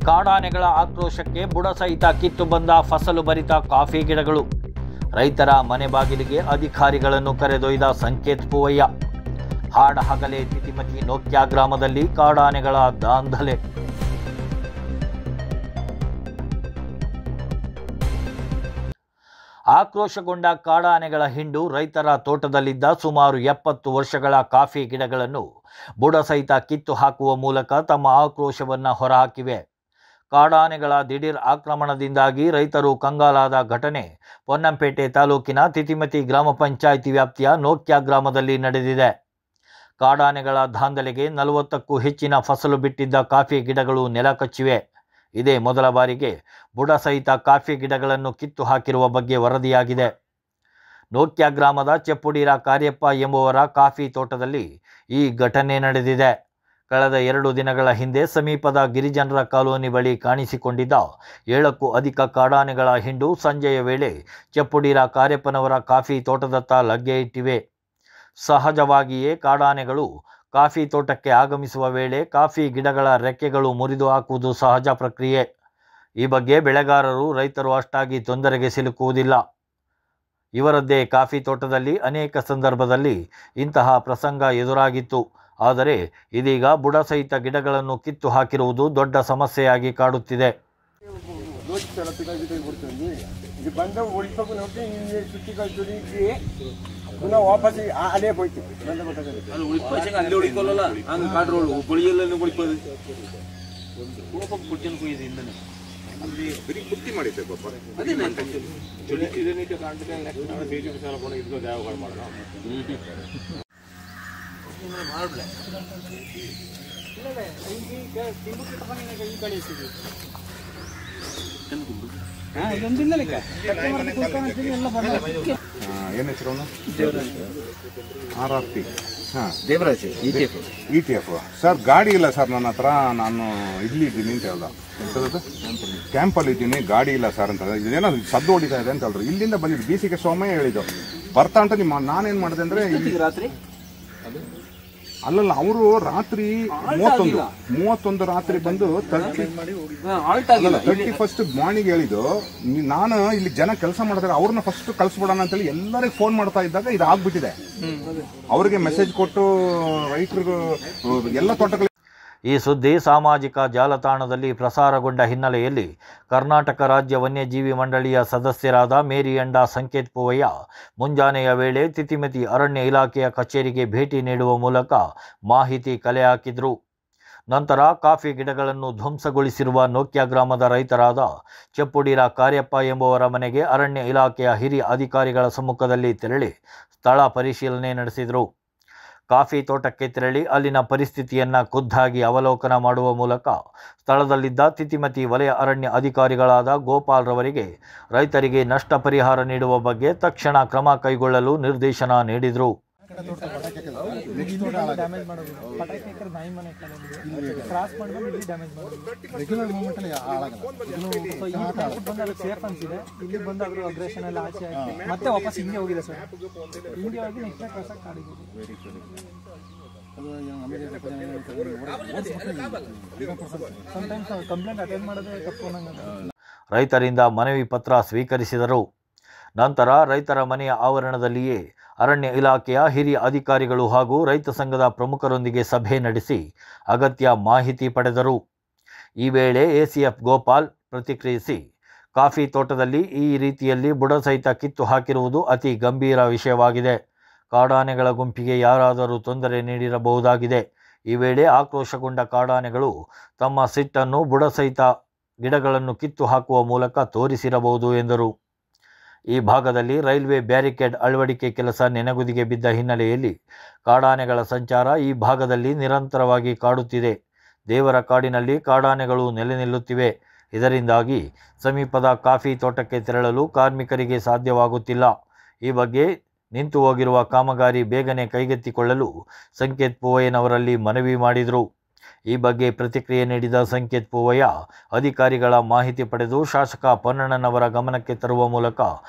ಕಾಡಾನೆಗಳ ಆಕ್ರೋಶಕ್ಕೆ ಬುಡ ಸಹಿತ ಕಿತ್ತು ಬಂದ ಫಸಲು ಭರಿತ ಕಾಫಿ ಗಿಡಗಳು. ರೈತರ ಮನೆ ಬಾಗಿಲಿಗೆ ಅಧಿಕಾರಿಗಳನ್ನು ಕರೆದೊಯ್ದ ಸಂಕೇತ್ ಪೂವಯ್ಯ. ಹಾಡಹಗಲೇ ತಿತಿಮತಿ ನೋಕ್ಯಾ ಗ್ರಾಮದಲ್ಲಿ ಕಾಡಾನೆಗಳ ದಾಂಧಲೆ. ಆಕ್ರೋಶಗೊಂಡ ಕಾಡಾನೆಗಳ ಹಿಂಡು ರೈತರ ತೋಟದಲ್ಲಿದ್ದ ಸುಮಾರು 70 ವರ್ಷಗಳ ಕಾಫಿ ಗಿಡಗಳನ್ನು ಬುಡ ಸಹಿತ ಕಿತ್ತು ಹಾಕುವ ಮೂಲಕ ತಮ್ಮ ಆಕ್ರೋಶವನ್ನು ಹೊರಹಾಕಿವೆ. ಕಾಡಾನೆಗಳ ದಿಢೀರ್ ಆಕ್ರಮಣದಿಂದಾಗಿ ರೈತರು ಕಂಗಾಲಾದ ಘಟನೆ ಪೊನ್ನಂಪೇಟೆ ತಾಲೂಕಿನ ತಿತಿಮತಿ ಗ್ರಾಮ ಪಂಚಾಯಿತಿ ವ್ಯಾಪ್ತಿಯ ನೋಕ್ಯಾ ಗ್ರಾಮದಲ್ಲಿ ನಡೆದಿದೆ. ಕಾಡಾನೆಗಳ ದಾಂಧಲೆಗೆ 40ಕ್ಕೂ ಹೆಚ್ಚಿನ ಫಸಲು ಬಿಟ್ಟಿದ್ದ ಕಾಫಿ ಗಿಡಗಳು ನೆಲಕಚ್ಚಿವೆ. ಇದೇ ಮೊದಲ ಬಾರಿಗೆ ಬುಡ ಸಹಿತ ಕಾಫಿ ಗಿಡಗಳನ್ನು ಕಿತ್ತು ಹಾಕಿರುವ ಬಗ್ಗೆ ವರದಿಯಾಗಿದೆ. ನೋಕ್ಯಾ ಗ್ರಾಮದ ಚೆಪ್ಪುಡಿರ ಕಾರ್ಯಪ್ಪ ಎಂಬುವರ ಕಾಫಿ ತೋಟದಲ್ಲಿ ಈ ಘಟನೆ ನಡೆದಿದೆ. ಕಳೆದ 2 ದಿನಗಳ ಹಿಂದೆ ಸಮೀಪದ ಗಿರಿಜನರ ಕಾಲೋನಿ ಬಳಿ ಕಾಣಿಸಿಕೊಂಡಿದ್ದ 7ಕ್ಕೂ ಅಧಿಕ ಕಾಡಾನೆಗಳ ಹಿಂಡು ಸಂಜೆಯ ವೇಳೆ ಚೆಪ್ಪುಡಿರ ಕಾರ್ಯಪ್ಪನವರ ಕಾಫಿ ತೋಟದತ್ತ ಲಗ್ಗೆ ಇಟ್ಟಿವೆ. ಸಹಜವಾಗಿಯೇ ಕಾಡಾನೆಗಳು ಕಾಫಿ ತೋಟಕ್ಕೆ ಆಗಮಿಸುವ ವೇಳೆ ಕಾಫಿ ಗಿಡಗಳ ರೆಕ್ಕೆಗಳು ಮುರಿದು ಹಾಕುವುದು ಸಹಜ ಪ್ರಕ್ರಿಯೆ. ಈ ಬಗ್ಗೆ ಬೆಳೆಗಾರರು, ರೈತರು ಅಷ್ಟಾಗಿ ತೊಂದರೆಗೆ ಸಿಲುಕುವುದಿಲ್ಲ. ಇವರದ್ದೇ ಕಾಫಿ ತೋಟದಲ್ಲಿ ಅನೇಕ ಸಂದರ್ಭದಲ್ಲಿ ಇಂತಹ ಪ್ರಸಂಗ ಎದುರಾಗಿತ್ತು. ಆದರೆ ಇದೀಗ ಬುಡ ಸಹಿತ ಗಿಡಗಳನ್ನು ಕಿತ್ತು ಹಾಕಿರುವುದು ದೊಡ್ಡ ಸಮಸ್ಯೆಯಾಗಿ ಕಾಡುತ್ತಿದೆ. ವಾಪಸ್ ಅಲ್ಲೇ ಹೋಯ್ತು ಬುತ್ತಿ ಮಾಡಿದ್ದೆ ಪಾಪ ಏನು ಹೆಸರು RRP ದೇವರಾಜ್ ETF ಸರ್. ಗಾಡಿ ಇಲ್ಲ ಸರ್ ನನ್ನ ಹತ್ರ, ನಾನು ಇಲ್ಲಿ ಇದ್ದೀನಿ ಅಂತ ಹೇಳ್ದ. ಕ್ಯಾಂಪಲ್ಲಿ ಇದ್ದೀನಿ, ಗಾಡಿ ಇಲ್ಲ ಸರ್ ಅಂತ. ಇದೇನೋ ಸದ್ದು ಹೊಡಿತಾ ಇದೆ ಅಂತ ಹೇಳಿದ್ರು. ಇಲ್ಲಿಂದ ಬಂದಿದ್ದು BCK ಸೋಮಯ್ಯ ಹೇಳಿದ್ದು ಬರ್ತಾ ಅಂತ. ನಾನೇನು ಮಾಡಿದೆ ಅಂದ್ರೆ ರಾತ್ರಿ ಅಲ್ಲಲ್ಲ, ಅವರು ರಾತ್ರಿ 31 ರಾತ್ರಿ ಬಂದು 31st ಮಾರ್ನಿಂಗ್ ಹೇಳಿದ್ದು. ನಾನು ಇಲ್ಲಿ ಜನ ಕೆಲಸ ಮಾಡ್ತಾರೆ, ಅವ್ರನ್ನ ಫಸ್ಟ್ ಕಳ್ಸ್ಬಿಡೋಣ ಅಂತೇಳಿ ಎಲ್ಲರಿಗೂ ಫೋನ್ ಮಾಡ್ತಾ ಇದ್ದಾಗ ಇದು ಆಗ್ಬಿಟ್ಟಿದೆ. ಅವ್ರಿಗೆ ಮೆಸೇಜ್ ಕೊಟ್ಟು ರೈತರಿಗೂ ಎಲ್ಲ ತೋಟಗಳು. ಈ ಸುದ್ದಿ ಸಾಮಾಜಿಕ ಜಾಲತಾಣದಲ್ಲಿ ಪ್ರಸಾರಗೊಂಡ ಹಿನ್ನೆಲೆಯಲ್ಲಿ ಕರ್ನಾಟಕ ರಾಜ್ಯ ವನ್ಯಜೀವಿ ಮಂಡಳಿಯ ಸದಸ್ಯರಾದ ಮೇರಿಯಂಡ ಸಂಕೇತ್ ಪೂವಯ್ಯ ಮುಂಜಾನೆಯ ವೇಳೆ ತಿತಿಮತಿ ಅರಣ್ಯ ಇಲಾಖೆಯ ಕಚೇರಿಗೆ ಭೇಟಿ ನೀಡುವ ಮೂಲಕ ಮಾಹಿತಿ ಕಲೆ ಹಾಕಿದರು. ನಂತರ ಕಾಫಿ ಗಿಡಗಳನ್ನು ಧ್ವಂಸಗೊಳಿಸಿರುವ ನೋಕ್ಯಾ ಗ್ರಾಮದ ರೈತರಾದ ಚೆಪ್ಪುಡಿರ ಕಾರ್ಯಪ್ಪ ಎಂಬುವರ ಮನೆಗೆ ಅರಣ್ಯ ಇಲಾಖೆಯ ಹಿರಿಯ ಅಧಿಕಾರಿಗಳ ಸಮ್ಮುಖದಲ್ಲಿ ತೆರಳಿ ಸ್ಥಳ ಪರಿಶೀಲನೆ ನಡೆಸಿದರು. ಕಾಫಿ ತೋಟಕ್ಕೆ ತೆರಳಿ ಅಲ್ಲಿನ ಪರಿಸ್ಥಿತಿಯನ್ನು ಖುದ್ದಾಗಿ ಅವಲೋಕನ ಮಾಡುವ ಮೂಲಕ ಸ್ಥಳದಲ್ಲಿದ್ದ ತಿತಿಮತಿ ವಲಯ ಅರಣ್ಯ ಅಧಿಕಾರಿಗಳಾದ ಗೋಪಾಲ್ ರವರಿಗೆ ರೈತರಿಗೆ ನಷ್ಟ ಪರಿಹಾರ ನೀಡುವ ಬಗ್ಗೆ ತಕ್ಷಣ ಕ್ರಮ ಕೈಗೊಳ್ಳಲು ನಿರ್ದೇಶನ ನೀಡಿದರು. ಮತ್ತೆ ವಾಪಸ್ ಹಿಂಗೆ ಹೋಗಿದೆ ಸರ್. ಹಿಂಗೆ ಹೋಗಿ ನೆಕ್ಸ್ಟ್ ಕ್ರಾಸ್ ಕಂಪ್ಲೇಂಟ್ ಅಟೆಂಡ್ ಮಾಡೋದೇ ತಪ್ಪು. ರೈತರಿಂದ ಮನವಿ ಪತ್ರ ಸ್ವೀಕರಿಸಿದರು. ನಂತರ ರೈತರ ಮನೆಯ ಆವರಣದಲ್ಲಿಯೇ ಅರಣ್ಯ ಇಲಾಖೆಯ ಹಿರಿಯ ಅಧಿಕಾರಿಗಳು ಹಾಗೂ ರೈತ ಸಂಘದ ಪ್ರಮುಖರೊಂದಿಗೆ ಸಭೆ ನಡೆಸಿ ಅಗತ್ಯ ಮಾಹಿತಿ ಪಡೆದರು. ಈ ವೇಳೆ ACF ಗೋಪಾಲ್ ಪ್ರತಿಕ್ರಿಯಿಸಿ, ಕಾಫಿ ತೋಟದಲ್ಲಿ ಈ ರೀತಿಯಲ್ಲಿ ಬುಡ ಸಹಿತ ಕಿತ್ತು ಹಾಕಿರುವುದು ಅತಿ ಗಂಭೀರ ವಿಷಯವಾಗಿದೆ. ಕಾಡಾನೆಗಳ ಗುಂಪಿಗೆ ಯಾರಾದರೂ ತೊಂದರೆ ನೀಡಿರಬಹುದಾಗಿದೆ. ಈ ವೇಳೆ ಆಕ್ರೋಶಗೊಂಡ ಕಾಡಾನೆಗಳು ತಮ್ಮ ಸಿಟ್ಟನ್ನು ಬುಡ ಸಹಿತ ಗಿಡಗಳನ್ನು ಕಿತ್ತು ಹಾಕುವ ಮೂಲಕ ತೋರಿಸಿರಬಹುದು ಎಂದರು. ಈ ಭಾಗದಲ್ಲಿ ರೈಲ್ವೆ ಬ್ಯಾರಿಕೇಡ್ ಅಳವಡಿಕೆ ಕೆಲಸ ನೆನೆಗುದಿಗೆ ಬಿದ್ದ ಹಿನ್ನೆಲೆಯಲ್ಲಿ ಕಾಡಾನೆಗಳ ಸಂಚಾರ ಈ ಭಾಗದಲ್ಲಿ ನಿರಂತರವಾಗಿ ಕಾಡುತ್ತಿದೆ. ದೇವರ ಕಾಡಿನಲ್ಲಿ ಕಾಡಾನೆಗಳು ನೆಲೆ ನಿಲ್ಲುತ್ತಿವೆ. ಇದರಿಂದಾಗಿ ಸಮೀಪದ ಕಾಫಿ ತೋಟಕ್ಕೆ ತೆರಳಲು ಕಾರ್ಮಿಕರಿಗೆ ಸಾಧ್ಯವಾಗುತ್ತಿಲ್ಲ. ಈ ಬಗ್ಗೆ ನಿಂತು ಹೋಗಿರುವ ಕಾಮಗಾರಿ ಬೇಗನೆ ಕೈಗೆತ್ತಿಕೊಳ್ಳಲು ಸಂಕೇತ್ ಪೂವಯ್ಯನವರಲ್ಲಿ ಮನವಿ ಮಾಡಿದರು. ಈ ಬಗ್ಗೆ ಪ್ರತಿಕ್ರಿಯೆ ನೀಡಿದ ಸಂಕೇತ್ ಪೂವಯ್ಯ ಅಧಿಕಾರಿಗಳ ಮಾಹಿತಿ ಪಡೆದು ಶಾಸಕ ಪೊನ್ನಣ್ಣನವರ ಗಮನಕ್ಕೆ ತರುವ ಮೂಲಕ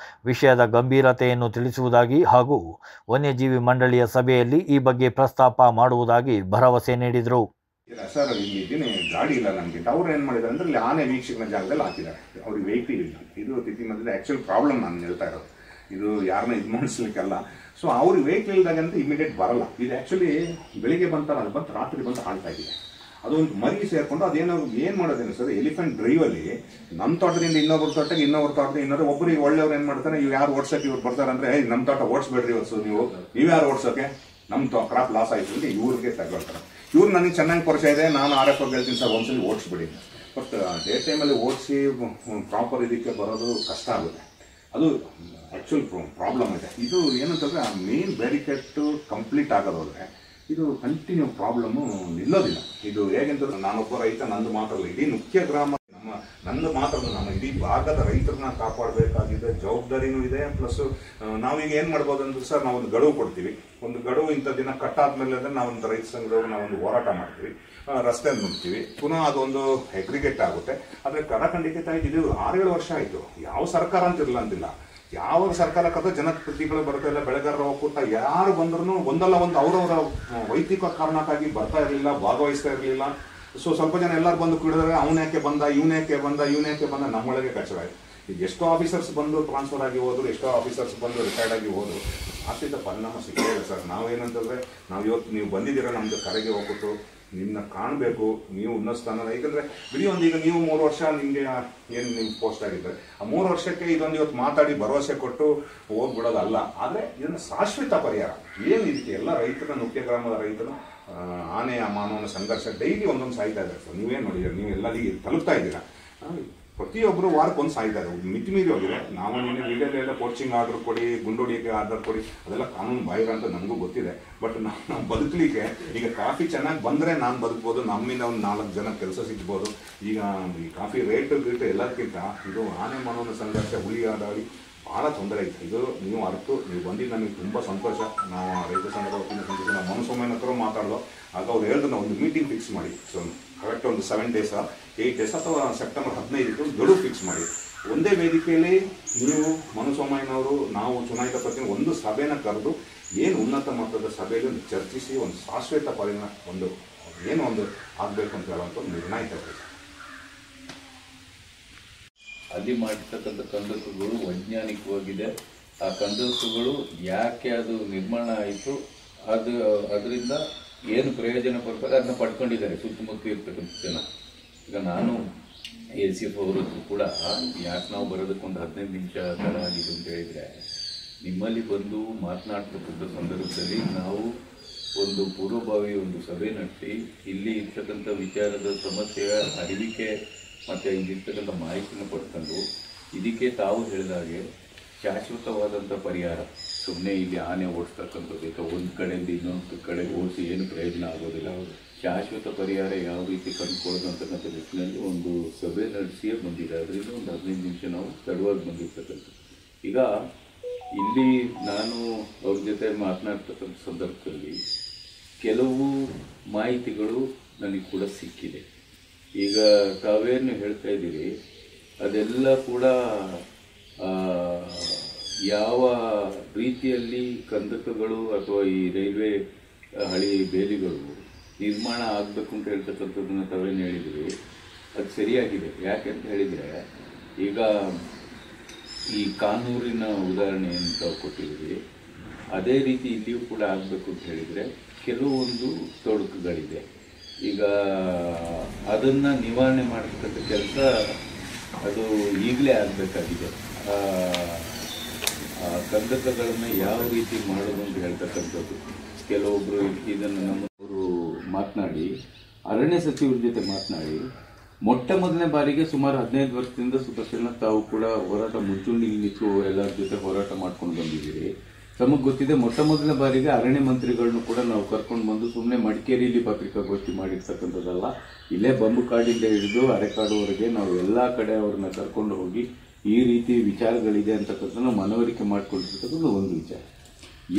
ವಿಷಯದ ಗಂಭೀರತೆಯನ್ನು ತಿಳಿಸುವುದಾಗಿ ಹಾಗೂ ವನ್ಯಜೀವಿ ಮಂಡಳಿಯ ಸಭೆಯಲ್ಲಿ ಈ ಬಗ್ಗೆ ಪ್ರಸ್ತಾಪ ಮಾಡುವುದಾಗಿ ಭರವಸೆ ನೀಡಿದರು. ಇಲ್ಲ ಸರ್, ಇಲ್ಲಿ ಇದ್ದೀನಿ, ಗಾಡಿ ಇಲ್ಲ ನಮಗೆ. ಅವ್ರು ಏನು ಮಾಡಿದ್ದಾರೆ ಅಂದರೆ ಇಲ್ಲಿ ಆನೆ ವೀಕ್ಷಕನ ಜಾಗದಲ್ಲಿ ಹಾಕಿದ್ದಾರೆ. ಅವ್ರಿಗೆ ವೆಹಿಕಲ್ ಇಲ್ಲ. ಇದು ತಿಥಿ ಮಧ್ಯದ ಆ್ಯಕ್ಚುಲ್ ಪ್ರಾಬ್ಲಮ್ ನಾನು ಹೇಳ್ತಾ ಇರೋದು. ಇದು ಯಾರನ್ನ ಇದು ಮಾಡಿಸ್ಲಿಕ್ಕಲ್ಲ. ಸೊ ಅವ್ರಿಗೆ ವೆಹಿಕಲ್ ಇಲ್ದಾಗ ಅಂತ ಇಮಿಡಿಯೇಟ್ ಬರಲ್ಲ. ಇದು ಆ್ಯಕ್ಚುಲಿ ಬೆಳಿಗ್ಗೆ ಬಂತಾರೆ, ಅದು ಬಂತು ರಾತ್ರಿ ಬಂದು ಆಳ್ತಾ ಇದೆ. ಅದೊಂದು ಮರಿ ಸೇರಿಕೊಂಡು ಅದೇನೋ ಏನು ಮಾಡೋದೇನು ಸರ್, ಎಲಿಫೆಂಟ್ ಡ್ರೈವಲ್ಲಿ ನಮ್ಮ ತೋಟದಿಂದ ಇನ್ನೊಬ್ಬರ ತೋಟಕ್ಕೆ, ಇನ್ನೊಬ್ಬರ ತೋಟದಿಂದ ಇನ್ನೊಬ್ಬರು, ಒಬ್ಬರಿಗೆ ಒಳ್ಳೆಯವ್ರು ಏನು ಮಾಡ್ತಾರೆ, ಇವ್ರು ಯಾರು ಓಡ್ಸೋಕೆ ಇವ್ರು ಬರ್ತಾರೆ ಅಂದರೆ, ನಮ್ಮ ತೋಟ ಓಡಿಸ್ಬೇಡ್ರಿ ಇವತ್ತು ನೀವು ಯಾರು ಓಡ್ಸೋಕೆ, ನಮ್ಮ ಕ್ರಾಪ್ ಲಾಸ್ ಆಯಿತು ಅಂತ ಇವ್ರಿಗೆ ತಗೊಳ್ತಾರೆ. ಇವ್ರು ನನಗೆ ಚೆನ್ನಾಗಿ ಪರಿಚಯ ಇದೆ, ನಾನು RF ಹೇಳ್ತೀನಿ ಸರ್ ಒಂದ್ಸಲಿ ಓಡಿಸ್ಬಿಡಿ. ಬಟ್ ಡೇ ಟೈಮಲ್ಲಿ ಓಡಿಸಿ ಪ್ರಾಪರ್ ಇದಕ್ಕೆ ಬರೋದು ಕಷ್ಟ ಆಗುತ್ತೆ. ಅದು ಆ್ಯಕ್ಚುಲ್ ಪ್ರಾಬ್ಲಮ್ ಇದೆ. ಇದು ಏನಂತಂದರೆ ಆ ಮೇನ್ ಬ್ಯಾರಿಕೇಡ್ ಕಂಪ್ಲೀಟ್ ಆಗೋದಾದ್ರೆ ಇದು ಕಂಟಿನ್ಯೂ ಪ್ರಾಬ್ಲಮ್ಮು ನಿಲ್ಲೋದಿಲ್ಲ. ಇದು ಹೇಗೆಂತಂದ್ರೆ ನಾನೊಬ್ಬ ರೈತ, ನಂದು ಮಾತ್ರ ಅಲ್ಲ, ಇಡೀ ಮುಖ್ಯ ಗ್ರಾಮ ನಂದು ಮಾತ್ರ, ನಮ್ಮ ಇಡೀ ಭಾಗದ ರೈತರನ್ನ ಕಾಪಾಡಬೇಕಾಗಿದೆ, ಜವಾಬ್ದಾರಿನೂ ಇದೆ. ಪ್ಲಸ್ ನಾವೀಗ ಏನು ಮಾಡ್ಬೋದು ಅಂದ್ರೆ ಸರ್, ನಾವೊಂದು ಗಡುವು ಕೊಡ್ತೀವಿ. ಒಂದು ಗಡುವು ಇಂಥ ದಿನ ಕಟ್ಟಾದ್ಮೇಲೆ ಅಂದರೆ ನಾವೊಂದು ರೈತ ಸಂಘದವರು ನಾವೊಂದು ಹೋರಾಟ ಮಾಡ್ತೀವಿ, ರಸ್ತೆ ನುಗ್ತೀವಿ, ಪುನಃ ಅದೊಂದು ಅಗ್ರಿಗೇಟ್ ಆಗುತ್ತೆ. ಆದರೆ ಕಡಖಂಡಿತ ಇದು 6-7 ವರ್ಷ ಆಯಿತು. ಯಾವ ಸರ್ಕಾರ ಅಂತಿರಲ್ಲ ಅಂತಿಲ್ಲ, ಯಾವ ಸರ್ಕಾರಕ್ಕಾದ್ರೂ ಜನಪ್ರತಿನಿಧಿಗಳು ಬರ್ತಾ ಇಲ್ಲ, ಬೆಳೆಗಾರರ ಒಕ್ಕೂಟ ಯಾರು ಬಂದ್ರೂ ಒಂದಲ್ಲ ಒಂದು ಅವರವರ ವೈಯಕ್ತಿಕ ಕಾರಣಕ್ಕಾಗಿ ಬರ್ತಾ ಇರಲಿಲ್ಲ, ಭಾಗವಹಿಸ್ತಾ ಇರಲಿಲ್ಲ. ಸೊ ಸ್ವಲ್ಪ ಜನ ಎಲ್ಲರೂ ಬಂದು ಕುಡಿದ್ರೆ ಅವನ್ಯಾಕೆ ಬಂದ, ಇವನ್ಯಾಕೆ ಬಂದ ನಮ್ಮೊಳಗೆ ಕಚ್ಚರ ಆಯ್ತು. ಈಗ ಎಷ್ಟೋ ಆಫೀಸರ್ಸ್ ಬಂದು ಟ್ರಾನ್ಸ್ಫರ್ ಆಗಿ ಹೋದ್ರು, ಎಷ್ಟೋ ಆಫೀಸರ್ಸ್ ಬಂದು ರಿಟೈರ್ಡ್ ಆಗಿ ಹೋದ್ರು. ಆಶ್ರಿತ ಪರಿಣಾಮ ಸಿಗ್ತಾ ಇದೆ ಸರ್. ನಾವೇನಂತಂದ್ರೆ, ನಾವು ಇವತ್ತು ನೀವು ಬಂದಿದ್ದೀರ ನಮ್ದು ಕರೆಗೆ ಹೋಗ್ಬಿಟ್ಟು ನಿಮ್ಮನ್ನ ಕಾಣಬೇಕು, ನೀವು ಉನ್ನತ ಸ್ಥಾನ. ಯಾಕಂದ್ರೆ ಬಿಡಿ ಒಂದು ಈಗ ನೀವು 3 ವರ್ಷ ನಿಮಗೆ ಏನು ನಿಮ್ಮ ಪೋಸ್ಟ್ ಆಗಿದ್ದಾರೆ, ಆ 3 ವರ್ಷಕ್ಕೆ ಇದೊಂದು ಇವತ್ತು ಮಾತಾಡಿ ಭರವಸೆ ಕೊಟ್ಟು ಹೋಗ್ಬಿಡೋದಲ್ಲ. ಆದರೆ ಇದನ್ನು ಶಾಶ್ವತ ಪರಿಹಾರ ಏನು ಇದಕ್ಕೆ ಎಲ್ಲ ರೈತರ, ಮುಖ್ಯ ಗ್ರಾಮದ ರೈತರು ಆನೆ ಮಾನವನ ಸಂಘರ್ಷ ಡೈಲಿ ಒಂದೊಂದು ಸಾಯ್ತಾ ಇದ್ದಾರೆ ಸರ್. ನೀವೇನು ನೋಡಿದ್ದೀರ, ನೀವು ಎಲ್ಲರಿಗೆ ತಲುಪ್ತಾ ಇದ್ದೀರಾ. ಪ್ರತಿಯೊಬ್ಬರು ವಾರಕ್ಕೊಂದು ಸಾಯ್ತಾ ಇದ್ದಾರೆ, ಮಿತಿ ಮೀರಿ ಹೋಗಿದೆ. ನಾವು ನೀನು ವಿಲೇಜೆಲ್ಲ ಕೋಚಿಂಗ್ ಆರ್ಡರ್ ಕೊಡಿ, ಗುಂಡೋಡಿಯೋಕ್ಕೆ ಆರ್ಡರ್ ಕೊಡಿ, ಅದೆಲ್ಲ ಕಾನೂನು ಬಾಹಿರ ಅಂತ ನನಗೂ ಗೊತ್ತಿದೆ. ಬಟ್ ನಾವು ಬದುಕಲಿಕ್ಕೆ ಈಗ ಕಾಫಿ ಚೆನ್ನಾಗಿ ಬಂದರೆ ನಾನು ಬದುಕ್ಬೋದು, ನಮ್ಮಿಂದ ಒಂದು 4 ಜನ ಕೆಲಸ ಸಿಗ್ಬೋದು. ಈಗ ಈ ಕಾಫಿ ರೇಟು ಎಲ್ಲದಕ್ಕಿಂತ ಇದು ಆನೆ ಮಾನವನ ಸಂಘರ್ಷ, ಹುಲಿ ಆಡಾಡಿ ಭಾಳ ತೊಂದರೆ ಐತೆ. ಇದು ನೀವು ಅರ್ಥ, ನೀವು ಬಂದಿದ್ದು ನನಗೆ ತುಂಬ ಸಂತೋಷ. ನಾವು ರೈತ ಸಂಘದ ವತಿಯಿಂದ ಸಂತೋಷ. ನಾವು ಮನಸ್ಸೊಮ್ಮೆ ಹತ್ರ ಮಾತಾಡೋದು, ಆಗ ಅವ್ರು ಹೇಳಿದ್ರು ನಾವು ಒಂದು ಮೀಟಿಂಗ್ ಫಿಕ್ಸ್ ಮಾಡಿ, ಸೊ ಕರೆಕ್ಟ್ ಒಂದು 7 days 8 days ಅಥವಾ ಸೆಪ್ಟೆಂಬರ್ 15ಕ್ಕೆ ಒಂದು ಗಡುವು ಫಿಕ್ಸ್ ಮಾಡಿ, ಒಂದೇ ವೇದಿಕೆಯಲ್ಲಿ ನೀವು ಮನಸ್ಸೊಮ್ಮಯ್ಯನವರು, ನಾವು ಚುನಾಯಿತ ಪ್ರತಿನಿಧಿ ಒಂದು ಸಭೆನ ಕರೆದು ಏನು ಉನ್ನತ ಮಟ್ಟದ ಸಭೆಯಲ್ಲಿ ಒಂದು ಚರ್ಚಿಸಿ ಒಂದು ಶಾಶ್ವತ ಪರಿಣಾಮ ಒಂದು ಏನೋ ಒಂದು ಆಗಬೇಕು ಅಂತ ಹೇಳುವಂಥ ಒಂದು ನಿರ್ಣಯ ತಗೊಳ್ಳಿ. ಅಲ್ಲಿ ಮಾಡಿರ್ತಕ್ಕಂಥ ಕಂದಕಗಳು ವೈಜ್ಞಾನಿಕವಾಗಿದೆ. ಆ ಕಂದಕಗಳು ಯಾಕೆ ಅದು ನಿರ್ಮಾಣ ಆಯಿತು, ಅದರಿಂದ ಏನು ಪ್ರಯೋಜನ ಬರ್ತಾರೆ ಅದನ್ನ ಪಡ್ಕೊಂಡಿದ್ದಾರೆ ಸುತ್ತಮುತ್ತ ಇರ್ತಕ್ಕಂಥ ಜನ. ಈಗ ನಾನು ACF ಅವರದ್ದು ಕೂಡ ಯಾಕೆ ನಾವು ಬರೋದಕ್ಕೊಂದು 15 ನಿಮಿಷ ತಡ ಆಗಿದೆ ಅಂತ ಹೇಳಿದರೆ, ನಿಮ್ಮಲ್ಲಿ ಬಂದು ಮಾತನಾಡ್ತಕ್ಕಂಥ ಸಂದರ್ಭದಲ್ಲಿ ನಾವು ಒಂದು ಪೂರ್ವಭಾವಿ ಒಂದು ಸಭೆ ನಡೆಸಿ ಇಲ್ಲಿ ಇರ್ತಕ್ಕಂಥ ವಿಚಾರದ ಸಮಸ್ಯೆಯ ಅರಿವಿಕೆ ಮತ್ತು ಇಲ್ಲಿರ್ತಕ್ಕಂಥ ಮಾಹಿತಿನ ಪಡ್ಕೊಂಡು ಇದಕ್ಕೆ ತಾವು ಹೇಳಿದಾಗೆ ಶಾಶ್ವತವಾದಂಥ ಪರಿಹಾರ, ಸುಮ್ಮನೆ ಇಲ್ಲಿ ಆನೆ ಓಡಿಸ್ತಕ್ಕಂಥದ್ದು ಅಥವಾ ಒಂದು ಕಡೆಯಿಂದ ಇನ್ನೊಂದು ಕಡೆಗೆ ಓಡಿಸಿ ಏನು ಪ್ರಯೋಜನ ಆಗೋದಿಲ್ಲ. ಶಾಶ್ವತ ಪರಿಹಾರ ಯಾವ ರೀತಿ ಕಂಡುಕೊಳ್ಳೋದು ಅಂತಕ್ಕಂಥ ನಿಟ್ಟಿನಲ್ಲಿ ಒಂದು ಸಭೆ ನಡೆಸಿಯೇ ಬಂದಿದೆ. ಅದರಿಂದ ಒಂದು 15 ನಿಮಿಷ ನಾವು ತಡವಾಗಿ ಬಂದಿರ್ತಕ್ಕಂಥದ್ದು. ಈಗ ಇಲ್ಲಿ ನಾನು ಅವ್ರ ಜೊತೆ ಮಾತನಾಡ್ತಕ್ಕಂಥ ಸಂದರ್ಭದಲ್ಲಿ ಕೆಲವು ಮಾಹಿತಿಗಳು ನನಗೆ ಕೂಡ ಸಿಕ್ಕಿದೆ. ಈಗ ತಾವೇನು ಹೇಳ್ತಾ ಇದ್ದೀರಿ ಅದೆಲ್ಲ ಕೂಡ ಯಾವ ರೀತಿಯಲ್ಲಿ ಕಂದಕಗಳು ಅಥವಾ ಈ ರೈಲ್ವೆ ಹಳಿ ಬೇಲಿಗಳು ನಿರ್ಮಾಣ ಆಗಬೇಕು ಅಂತ ಹೇಳ್ತಕ್ಕಂಥದ್ದನ್ನು ತಾವೇನು ಹೇಳಿದ್ರಿ, ಅದು ಸರಿಯಾಗಿದೆ. ಯಾಕೆಂತ ಹೇಳಿದರೆ, ಈಗ ಈ ಕಾನೂರಿನ ಉದಾಹರಣೆಯನ್ನು ತಾವು ಕೊಟ್ಟಿದ್ದೀರಿ, ಅದೇ ರೀತಿ ಇಲ್ಲಿಯೂ ಕೂಡ ಆಗಬೇಕು ಅಂತ ಹೇಳಿದರೆ ಕೆಲವೊಂದು ತೊಡಕುಗಳಿದೆ. ಈಗ ಅದನ್ನು ನಿವಾರಣೆ ಮಾಡತಕ್ಕಂಥ ಕೆಲಸ ಅದು ಈಗಲೇ ಆಗಬೇಕಾಗಿದೆ. ಕಂದಕಗಳನ್ನು ಯಾವ ರೀತಿ ಮಾಡೋದು ಅಂತ ಹೇಳ್ತಕ್ಕಂಥದ್ದು ಕೆಲವೊಬ್ಬರು ಇದನ್ನು ನಮ್ಮವರು ಮಾತನಾಡಿ, ಅರಣ್ಯ ಸಚಿವರ ಜೊತೆ ಮಾತನಾಡಿ, ಮೊಟ್ಟ ಮೊದಲನೇ ಬಾರಿಗೆ ಸುಮಾರು 15 ವರ್ಷದಿಂದ ಸುಪರ್ಶನ ತಾವು ಕೂಡ ಹೋರಾಟ ಮುಂಚೂಣಿಯಲ್ಲಿ ನಿಂತು ಎಲ್ಲರ ಜೊತೆ ಹೋರಾಟ ಮಾಡ್ಕೊಂಡು ಬಂದಿದ್ದೀರಿ. ತಮಗೆ ಗೊತ್ತಿದೆ, ಮೊಟ್ಟ ಮೊದಲನೇ ಬಾರಿಗೆ ಅರಣ್ಯ ಮಂತ್ರಿಗಳನ್ನು ಕೂಡ ನಾವು ಕರ್ಕೊಂಡು ಬಂದು ಸುಮ್ಮನೆ ಮಡಿಕೇರಿಯಲ್ಲಿ ಪತ್ರಿಕಾಗೋಷ್ಠಿ ಮಾಡಿರ್ತಕ್ಕಂಥದ್ದಲ್ಲ, ಇಲ್ಲೇ ಬಂಬುಕಾಡಿಂದ ಹಿಡಿದು ಅರೆಕಾಡುವರೆಗೆ ನಾವು ಎಲ್ಲ ಕಡೆ ಅವ್ರನ್ನ ಕರ್ಕೊಂಡು ಹೋಗಿ ಈ ರೀತಿ ವಿಚಾರಗಳಿದೆ ಅಂತಕ್ಕಂಥದ್ದು ಮನವರಿಕೆ ಮಾಡಿಕೊಂಡಿರ್ತಕ್ಕಂಥದ್ದು ಒಂದು ವಿಚಾರ.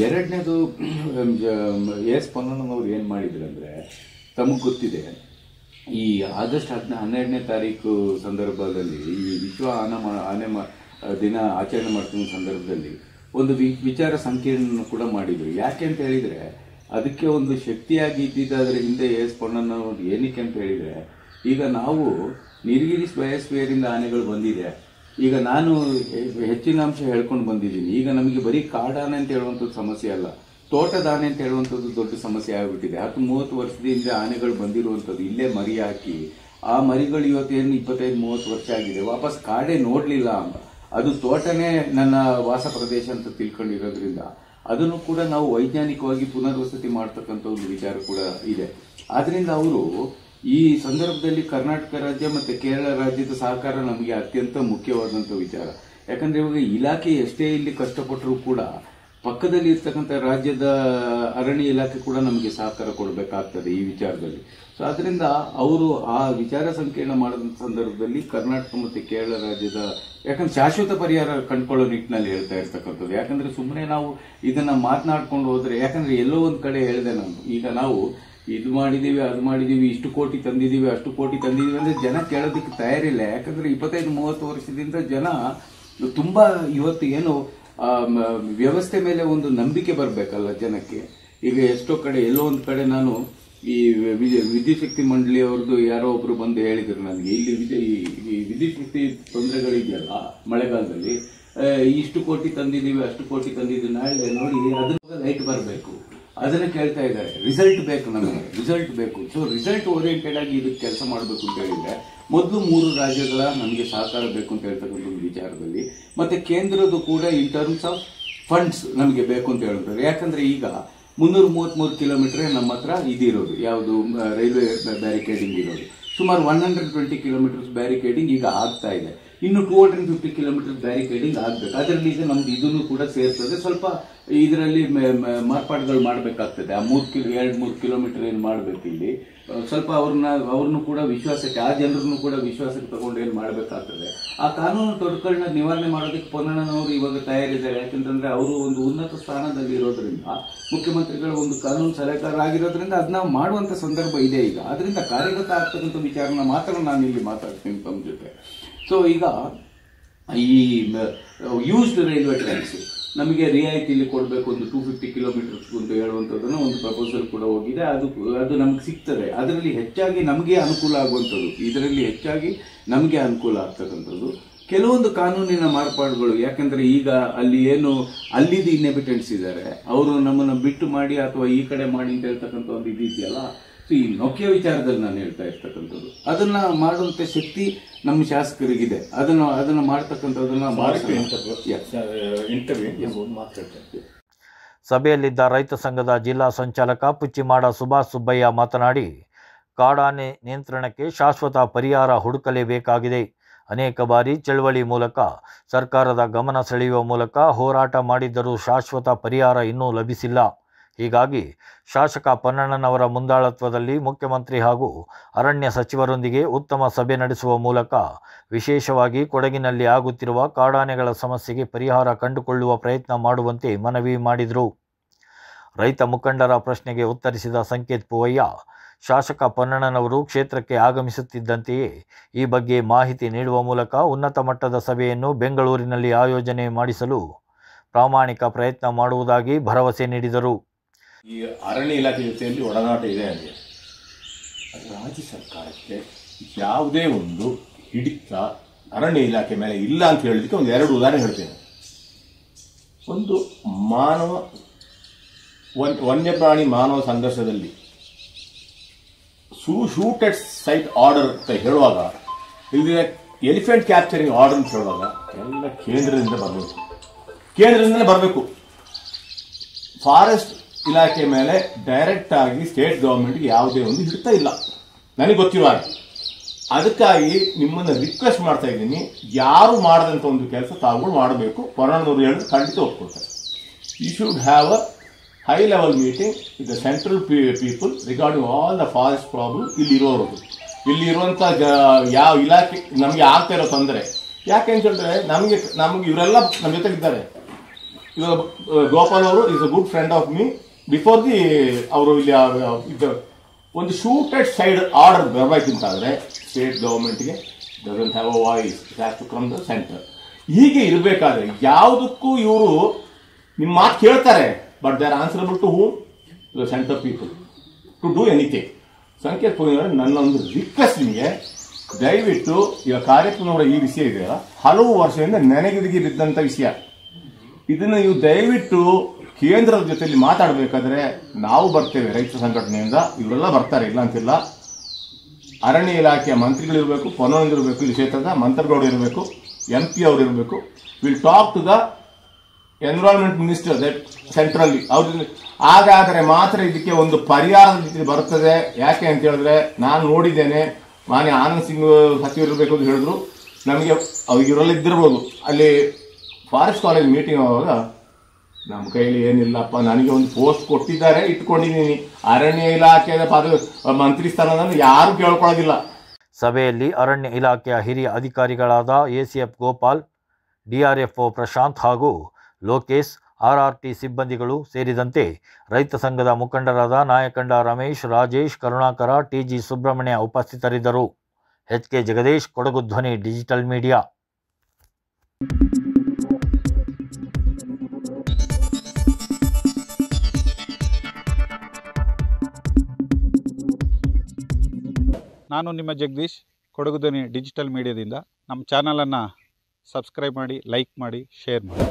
ಎರಡನೇದು, ಎಸ್ ಪೊನ್ನಣ್ಣನವ್ರು ಏನು ಮಾಡಿದ್ರು ಅಂದರೆ, ತಮಗೆ ಗೊತ್ತಿದೆ ಈ ಆಗಸ್ಟ್ 12ನೇ ತಾರೀಕು ಸಂದರ್ಭದಲ್ಲಿ ಈ ವಿಶ್ವ ಆನೆ ದಿನ ಆಚರಣೆ ಮಾಡ್ತಿದ್ದ ಸಂದರ್ಭದಲ್ಲಿ ಒಂದು ವಿಚಾರ ಸಂಕಿರಣ ಕೂಡ ಮಾಡಿದ್ರು. ಯಾಕೆ ಅಂತ ಹೇಳಿದರೆ, ಅದಕ್ಕೆ ಒಂದು ಶಕ್ತಿಯಾಗಿ ಇದ್ದಿದ್ದಾದ್ರೆ ಹಿಂದೆ ಎಸ್ ಪೊನ್ನಣ್ಣನವರು ಏನಕ್ಕೆ ಅಂತ ಹೇಳಿದರೆ, ಈಗ ನಾವು ನೀಲಗಿರಿ ಬಯೋಸ್ಫಿಯರಿಂದ ಆನೆಗಳು ಬಂದಿದೆ. ಈಗ ನಾನು ಹೆಚ್ಚಿನ ಅಂಶ ಹೇಳ್ಕೊಂಡು ಬಂದಿದ್ದೀನಿ. ಈಗ ನಮಗೆ ಬರೀ ಕಾಡಾನೆ ಅಂತ ಹೇಳುವಂಥದ್ದು ಸಮಸ್ಯೆ ಅಲ್ಲ, ತೋಟದ ಆನೆ ಅಂತ ಹೇಳುವಂಥದ್ದು ದೊಡ್ಡ ಸಮಸ್ಯೆ ಆಗಿಬಿಟ್ಟಿದೆ. 10-30 ವರ್ಷದಿಂದ ಆನೆಗಳು ಬಂದಿರುವಂಥದ್ದು ಇಲ್ಲೇ ಮರಿ ಹಾಕಿ, ಆ ಮರಿಗಳು ಇವತ್ತೇನು 25-30 ವರ್ಷ ಆಗಿದೆ, ವಾಪಸ್ ಕಾಡೇ ನೋಡಲಿಲ್ಲ ಅಂತ. ಅದು ತೋಟನೇ ನನ್ನ ವಾಸ ಪ್ರದೇಶ ಅಂತ ತಿಳ್ಕೊಂಡಿರೋದ್ರಿಂದ ಅದನ್ನು ಕೂಡ ನಾವು ವೈಜ್ಞಾನಿಕವಾಗಿ ಪುನರ್ವಸತಿ ಮಾಡ್ತಕ್ಕಂಥ ಒಂದು ವಿಚಾರ ಕೂಡ ಇದೆ. ಆದ್ರಿಂದ ಅವರು ಈ ಸಂದರ್ಭದಲ್ಲಿ ಕರ್ನಾಟಕ ರಾಜ್ಯ ಮತ್ತು ಕೇರಳ ರಾಜ್ಯದ ಸಹಕಾರ ನಮಗೆ ಅತ್ಯಂತ ಮುಖ್ಯವಾದಂಥ ವಿಚಾರ. ಯಾಕಂದ್ರೆ ಇವಾಗ ಇಲಾಖೆ ಎಷ್ಟೇ ಇಲ್ಲಿ ಕಷ್ಟಪಟ್ಟರೂ ಕೂಡ ಪಕ್ಕದಲ್ಲಿ ಇರ್ತಕ್ಕಂಥ ರಾಜ್ಯದ ಅರಣ್ಯ ಇಲಾಖೆ ಕೂಡ ನಮಗೆ ಸಹಕಾರ ಕೊಡಬೇಕಾಗ್ತದೆ ಈ ವಿಚಾರದಲ್ಲಿ. ಸೊ ಅದರಿಂದ ಅವರು ಆ ವಿಚಾರ ಸಂಕಿರಣ ಮಾಡಿದ ಸಂದರ್ಭದಲ್ಲಿ ಕರ್ನಾಟಕ ಮತ್ತು ಕೇರಳ ರಾಜ್ಯದ, ಯಾಕಂದ್ರೆ ಶಾಶ್ವತ ಪರಿಹಾರ ಕಂಡುಕೊಳ್ಳೋ ನಿಟ್ಟಿನಲ್ಲಿ ಹೇಳ್ತಾ ಇರ್ತಕ್ಕಂಥದ್ದು. ಯಾಕಂದ್ರೆ ಸುಮ್ಮನೆ ನಾವು ಇದನ್ನ ಮಾತನಾಡ್ಕೊಂಡು ಹೋದ್ರೆ, ಯಾಕಂದ್ರೆ ಎಲ್ಲೋ ಒಂದು ಕಡೆ ಹೇಳಿದೆ ನಾನು, ಈಗ ನಾವು ಇದು ಮಾಡಿದೀವಿ, ಅದು ಮಾಡಿದೀವಿ, ಇಷ್ಟು ಕೋಟಿ ತಂದಿದೀವಿ, ಅಷ್ಟು ಕೋಟಿ ತಂದಿದೀವಿ ಅಂದ್ರೆ ಜನ ಕೇಳೋದಕ್ಕೆ ತಯಾರಿಲ್ಲ. ಯಾಕಂದ್ರೆ 25-30 ವರ್ಷದಿಂದ ಜನ ತುಂಬಾ ಇವತ್ತು ಏನು ವ್ಯವಸ್ಥೆ ಮೇಲೆ ಒಂದು ನಂಬಿಕೆ ಬರಬೇಕಲ್ಲ ಜನಕ್ಕೆ. ಈಗ ಎಷ್ಟೋ ಕಡೆ ಎಲ್ಲೋ ಒಂದು ಕಡೆ ನಾನು ಈ ವಿದ್ಯುತ್ ಶಕ್ತಿ ಮಂಡಳಿಯವ್ರದ್ದು ಯಾರೋ ಒಬ್ರು ಬಂದು ಹೇಳಿದ್ರು ನನಗೆ, ಇಲ್ಲಿ ಈ ವಿದ್ಯುತ್ ಶಕ್ತಿ ತೊಂದರೆಗಳಿದೆಯಲ್ಲ ಮಳೆಗಾಲದಲ್ಲಿ, ಇಷ್ಟು ಕೋಟಿ ತಂದಿದ್ದೀವಿ, ಅಷ್ಟು ಕೋಟಿ ತಂದಿದ್ದೀವಿ, ನಾಳೆ ನೋಡಿ ಅದ್ರ ಲೈಟ್ ಬರಬೇಕು, ಅದನ್ನ ಕೇಳ್ತಾ ಇದ್ದಾರೆ. ರಿಸಲ್ಟ್ ಬೇಕು, ನಮಗೆ ರಿಸಲ್ಟ್ ಬೇಕು. ಸೊ ರಿಸಲ್ಟ್ ಓರಿಯೆಂಟೆಡ್ ಆಗಿ ಇದಕ್ಕೆ ಕೆಲಸ ಮಾಡಬೇಕು ಅಂತ ಹೇಳಿದ್ರೆ ಮೊದಲು 3 ರಾಜ್ಯಗಳ ನಮಗೆ ಸಹಕಾರ ಬೇಕು ಅಂತ ಹೇಳ್ತಕ್ಕಂಥ ಒಂದು ವಿಚಾರದಲ್ಲಿ, ಮತ್ತೆ ಕೇಂದ್ರದ್ದು ಕೂಡ ಇನ್ ಟರ್ಮ್ಸ್ ಆಫ್ ಫಂಡ್ಸ್ ನಮಗೆ ಬೇಕು ಅಂತ ಹೇಳ್ತಾರೆ. ಯಾಕಂದ್ರೆ ಈಗ 333 ಕಿಲೋಮೀಟರ್ ನಮ್ಮ ಹತ್ರ ಇದಿರೋದು, ಯಾವುದು ರೈಲ್ವೆ ಬ್ಯಾರಿಕೇಡಿಂಗ್ ಇರೋದು. ಸುಮಾರು 120 ಕಿಲೋಮೀಟರ್ಸ್ ಬ್ಯಾರಿಕೇಡಿಂಗ್ ಈಗ ಆಗ್ತಾ ಇದೆ. ಇನ್ನು 250 ಕಿಲೋಮೀಟರ್ ಬ್ಯಾರಿಕೇಡಿಂಗ್ ಆಗ್ಬೇಕು. ಅದರಲ್ಲಿ ಈಗ ನಮ್ದು ಇದನ್ನು ಕೂಡ ಸೇರ್ತದೆ. ಸ್ವಲ್ಪ ಇದರಲ್ಲಿ ಮಾರ್ಪಾಡುಗಳು ಮಾಡಬೇಕಾಗ್ತದೆ. ಆ 2-3 ಕಿಲೋಮೀಟರ್ ಏನು ಮಾಡಬೇಕು ಇಲ್ಲಿ, ಸ್ವಲ್ಪ ಅವ್ರನ್ನು ಕೂಡ ವಿಶ್ವಾಸಕ್ಕೆ, ಆ ಜನರನ್ನು ಕೂಡ ವಿಶ್ವಾಸಕ್ಕೆ ತಗೊಂಡು ಏನು ಮಾಡಬೇಕಾಗ್ತದೆ. ಆ ಕಾನೂನು ತೊಡಕುಗಳನ್ನ ನಿವಾರಣೆ ಮಾಡೋದಕ್ಕೆ ಪೊನ್ನಣ್ಣನವರು ಇವಾಗ ತಯಾರಿದ್ದಾರೆ. ಯಾಕಂತಂದ್ರೆ ಅವರು ಒಂದು ಉನ್ನತ ಸ್ಥಾನದಲ್ಲಿ ಇರೋದ್ರಿಂದ, ಮುಖ್ಯಮಂತ್ರಿಗಳ ಒಂದು ಕಾನೂನು ಸಲಹೆಗಾರ ಆಗಿರೋದ್ರಿಂದ ಅದನ್ನ ಮಾಡುವಂತ ಸಂದರ್ಭ ಇದೆ ಈಗ. ಅದರಿಂದ ಕಾರ್ಯಗತ ಆಗ್ತಕ್ಕಂಥ ವಿಚಾರನ ಮಾತ್ರ ನಾನು ಇಲ್ಲಿ ಮಾತಾಡ್ತೀನಿ ತಮ್ಮ ಜೊತೆ. ಸೊ ಈಗ ಈ ಯೂಸ್ಡ್ ರೈಲ್ವೆ ಟ್ರ್ಯಾಕ್ಸ್ ನಮಗೆ ರಿಯಾಯಿತಿಯಲ್ಲಿ ಕೊಡಬೇಕು, ಒಂದು 250 ಕಿಲೋಮೀಟರ್ಸ್ ಅಂತ ಹೇಳುವಂಥದ್ದನ್ನು ಒಂದು ಪ್ರಪೋಸಲ್ ಕೂಡ ಹೋಗಿದೆ. ಅದು ನಮ್ಗೆ ಸಿಗ್ತದೆ. ಅದರಲ್ಲಿ ಹೆಚ್ಚಾಗಿ ನಮಗೆ ಅನುಕೂಲ ಆಗುವಂಥದ್ದು, ಇದರಲ್ಲಿ ಹೆಚ್ಚಾಗಿ ನಮಗೆ ಅನುಕೂಲ ಆಗ್ತಕ್ಕಂಥದ್ದು ಕೆಲವೊಂದು ಕಾನೂನಿನ ಮಾರ್ಪಾಡುಗಳು. ಯಾಕಂದ್ರೆ ಈಗ ಅಲ್ಲಿ ಏನು ಅಲ್ಲಿದ್ದು ಇನ್ಹೆಬಿಟೆಂಟ್ಸ್ ಇದ್ದಾರೆ, ಅವರು ನಮ್ಮನ್ನು ಬಿಟ್ಟು ಮಾಡಿ ಅಥವಾ ಈ ಕಡೆ ಮಾಡಿ ಅಂತ ಹೇಳ್ತಕ್ಕಂಥ ಒಂದು ಇದೆಯಲ್ಲ, ಈ ನೊಕ್ಕಿಯ ವಿಚಾರದಲ್ಲಿ ನಾನು ಹೇಳ್ತಾ ಇರ್ತಕ್ಕಂಥದ್ದು, ಅದನ್ನ ಮಾಡುವಂತ ಶಕ್ತಿ ನಮ್ಮ ಶಾಸಕರಿಗಿದೆ. ಅದನ್ನ ಮಾಡ್ತಕ್ಕಂಥದ್ದನ್ನ ಸಭೆಯಲ್ಲಿದ್ದ ರೈತ ಸಂಘದ ಜಿಲ್ಲಾ ಸಂಚಾಲಕ ಪುಚ್ಚಿಮಾಡ ಸುಭಾಷ್ ಸುಬ್ಬಯ್ಯ ಮಾತನಾಡಿ, ಕಾಡಾನೆ ನಿಯಂತ್ರಣಕ್ಕೆ ಶಾಶ್ವತ ಪರಿಹಾರ ಹುಡುಕಲೇಬೇಕಾಗಿದೆ. ಅನೇಕ ಬಾರಿ ಚಳವಳಿ ಮೂಲಕ ಸರ್ಕಾರದ ಗಮನ ಸೆಳೆಯುವ ಮೂಲಕ ಹೋರಾಟ ಮಾಡಿದ್ದರೂ ಶಾಶ್ವತ ಪರಿಹಾರ ಇನ್ನೂ ಲಭಿಸಿಲ್ಲ. ಹೀಗಾಗಿ ಶಾಸಕ ಪೊನ್ನಣ್ಣನವರ ಮುಂದಾಳತ್ವದಲ್ಲಿ ಮುಖ್ಯಮಂತ್ರಿ ಹಾಗೂ ಅರಣ್ಯ ಸಚಿವರೊಂದಿಗೆ ಉತ್ತಮ ಸಭೆ ನಡೆಸುವ ಮೂಲಕ ವಿಶೇಷವಾಗಿ ಕೊಡಗಿನಲ್ಲಿ ಆಗುತ್ತಿರುವ ಕಾಡಾನೆಗಳ ಸಮಸ್ಯೆಗೆ ಪರಿಹಾರ ಕಂಡುಕೊಳ್ಳುವ ಪ್ರಯತ್ನ ಮಾಡುವಂತೆ ಮನವಿ ಮಾಡಿದರು. ರೈತ ಮುಖಂಡರ ಪ್ರಶ್ನೆಗೆ ಉತ್ತರಿಸಿದ ಸಂಕೇತ್ ಪೂವಯ್ಯ, ಶಾಸಕ ಪೊನ್ನಣ್ಣನವರು ಕ್ಷೇತ್ರಕ್ಕೆ ಆಗಮಿಸುತ್ತಿದ್ದಂತೆಯೇ ಈ ಬಗ್ಗೆ ಮಾಹಿತಿ ನೀಡುವ ಮೂಲಕ ಉನ್ನತ ಮಟ್ಟದ ಸಭೆಯನ್ನು ಬೆಂಗಳೂರಿನಲ್ಲಿ ಆಯೋಜನೆ ಮಾಡಿಸಲು ಪ್ರಾಮಾಣಿಕ ಪ್ರಯತ್ನ ಮಾಡುವುದಾಗಿ ಭರವಸೆ ನೀಡಿದರು. ಈ ಅರಣ್ಯ ಇಲಾಖೆ ಜೊತೆಯಲ್ಲಿ ಒಡನಾಟ ಇದೆ ಅಂದರೆ ರಾಜ್ಯ ಸರ್ಕಾರಕ್ಕೆ ಯಾವುದೇ ಒಂದು ಹಿಡಿತ ಅರಣ್ಯ ಇಲಾಖೆ ಮೇಲೆ ಇಲ್ಲ ಅಂತ ಹೇಳಲಿಕ್ಕೆ ಒಂದು 2 ಉದಾಹರಣೆ ಹೇಳ್ತೇನೆ. ಒಂದು ವನ್ಯಪ್ರಾಣಿ ಮಾನವ ಸಂಘರ್ಷದಲ್ಲಿ ಶೂಟ್ ಅಟ್ ಸೈಟ್ ಆರ್ಡರ್ ಅಂತ ಹೇಳುವಾಗ, ಇಲ್ಲಿ ಎಲಿಫೆಂಟ್ ಕ್ಯಾಪ್ಚರಿಂಗ್ ಆರ್ಡರ್ ಅಂತ ಹೇಳುವಾಗ ಎಲ್ಲ ಕೇಂದ್ರದಿಂದಲೇ ಬರಬೇಕು. ಫಾರೆಸ್ಟ್ ಇಲಾಖೆ ಮೇಲೆ ಡೈರೆಕ್ಟ್ ಆಗಿ ಸ್ಟೇಟ್ ಗವರ್ಮೆಂಟ್ಗೆ ಯಾವುದೇ ಒಂದು ಹಿಡಿತ ಇಲ್ಲ, ನನಗೆ ಗೊತ್ತಿರುವ ಹಾಗೆ. ಅದಕ್ಕಾಗಿ ನಿಮ್ಮನ್ನು ರಿಕ್ವೆಸ್ಟ್ ಮಾಡ್ತಾ ಇದ್ದೀನಿ, ಯಾರು ಮಾಡದಂತ ಒಂದು ಕೆಲಸ ತಾವುಗಳು ಮಾಡಬೇಕು. ಪೊನ್ನಣ್ಣನವರು ಹೇಳಿದ್ರೆ ಖಂಡಿತ ಒಪ್ಕೊಳ್ತಾರೆ. You should have a high level meeting with the central people regarding all the forest problem. ಇಲ್ಲಿರುವಂತ ಯಾವ ಇಲಾಖೆ ನಮಗೆ ಆಗ್ತಾ ಇರೋ ತೊಂದರೆ ಯಾಕೆ ಅಂತ ಹೇಳಿದ್ರೆ, ನಮಗೆ ಇವರೆಲ್ಲ ನಮ್ಮ ಜೊತೆಗಿದ್ದಾರೆ. ಇವಾಗ ಗೋಪಾಲ್ ಅವರು is a good friend of me. Before ಅವರು ಇಲ್ಲಿ ಒಂದು ಶೂಟ್ ಅಟ್ ಸೈಡ್ ಆರ್ಡರ್ ಬರಬೇಕಂತಾದ್ರೆ ಸ್ಟೇಟ್ ಗವರ್ಮೆಂಟ್ಗೆ doesn't have a voice, it has to come the center. ಹೀಗೆ ಇರಬೇಕಾದ್ರೆ ಯಾವುದಕ್ಕೂ ಇವರು ನಿಮ್ಮ ಮಾತು ಕೇಳ್ತಾರೆ, but they are answerable to whom? To the center people to do anything. Sanket Poornime ನನ್ನ ಒಂದು ರಿಕ್ವೆಸ್ಟ್ ನಿಮಗೆ, ದಯವಿಟ್ಟು ಈಗ ಕಾರ್ಯಕ್ರಮಗಳ ಈ ವಿಷಯ ಇದೆಯಲ್ಲ, ಹಲವು ವರ್ಷದಿಂದ ನೆನೆಗುದಿಗೆ ಬಿದ್ದಂಥ ವಿಷಯ. ಇದನ್ನು ನೀವು ದಯವಿಟ್ಟು ಕೇಂದ್ರದ ಜೊತೆಯಲ್ಲಿ ಮಾತಾಡಬೇಕಾದ್ರೆ ನಾವು ಬರ್ತೇವೆ, ರೈತ ಸಂಘಟನೆಯಿಂದ ಇವರೆಲ್ಲ ಬರ್ತಾರೆ, ಇಲ್ಲ ಅಂತಿಲ್ಲ. ಅರಣ್ಯ ಇಲಾಖೆಯ ಮಂತ್ರಿಗಳಿರಬೇಕು, ಪೊನ್ನೊಂದಿರಬೇಕು, ಈ ಕ್ಷೇತ್ರದ ಮಂತ್ರಗೌಡ ಇರಬೇಕು, MP ಅವರು ಇರಬೇಕು. Will talk to the environment minister that ಸೆಂಟ್ರಲ್ಲಿ. ಅವ್ರ ಹಾಗಾದರೆ ಮಾತ್ರ ಇದಕ್ಕೆ ಒಂದು ಪರಿಹಾರದ ರೀತಿ ಬರ್ತದೆ. ಯಾಕೆ ಅಂತ ಹೇಳಿದ್ರೆ, ನಾನು ನೋಡಿದ್ದೇನೆ, ಮಾನ್ಯ ಆನಂದ್ ಸಿಂಗ್ ಸಚಿವರಿರಬೇಕು ಅಂತ ಹೇಳಿದ್ರು, ನಮಗೆ ಇವರೆಲ್ಲ ಇದ್ದಿರ್ಬೋದು. ಅಲ್ಲಿ ಫಾರೆಸ್ಟ್ ಕಾಲೇಜ್ ಮೀಟಿಂಗ್ ಆಗುವಾಗ ನಮ್ಮ ಕೈಯಲ್ಲಿ ಏನಿಲ್ಲಪ್ಪ, ನನಗೆ ಒಂದು ಪೋಸ್ಟ್ ಕೊಟ್ಟಿದ್ದಾರೆ, ಇಟ್ಕೊಂಡಿದ್ದೀನಿ. ಅರಣ್ಯ ಇಲಾಖೆಯ ಮಂತ್ರಿ ಸ್ಥಾನವನ್ನು ಯಾರು ಕೇಳ್ಕೊಳ್ಳೋದಿಲ್ಲ. ಸಭೆಯಲ್ಲಿ ಅರಣ್ಯ ಇಲಾಖೆಯ ಹಿರಿಯ ಅಧಿಕಾರಿಗಳಾದ ACF ಗೋಪಾಲ್, DRFO ಪ್ರಶಾಂತ್ ಹಾಗೂ ಲೋಕೇಶ್, RRT ಸಿಬ್ಬಂದಿಗಳು ಸೇರಿದಂತೆ ರೈತ ಸಂಘದ ಮುಖಂಡರಾದ ನಾಯಕಂಡ ರಮೇಶ್, ರಾಜೇಶ್, ಕರುಣಾಕರ, TG ಸುಬ್ರಹ್ಮಣ್ಯ ಉಪಸ್ಥಿತರಿದ್ದರು. HK ಜಗದೀಶ್, ಕೊಡಗು ಧ್ವನಿ ಡಿಜಿಟಲ್ ಮೀಡಿಯಾ. ನಾನು ನಿಮ್ಮ ಜಗದೀಶ್, ಕೊಡಗು ಧ್ವನಿ ಡಿಜಿಟಲ್ ಮೀಡಿಯಾದಿಂದ. ನಮ್ಮ ಚಾನಲನ್ನು ಸಬ್ಸ್ಕ್ರೈಬ್ ಮಾಡಿ, ಲೈಕ್ ಮಾಡಿ, ಶೇರ್ ಮಾಡಿ.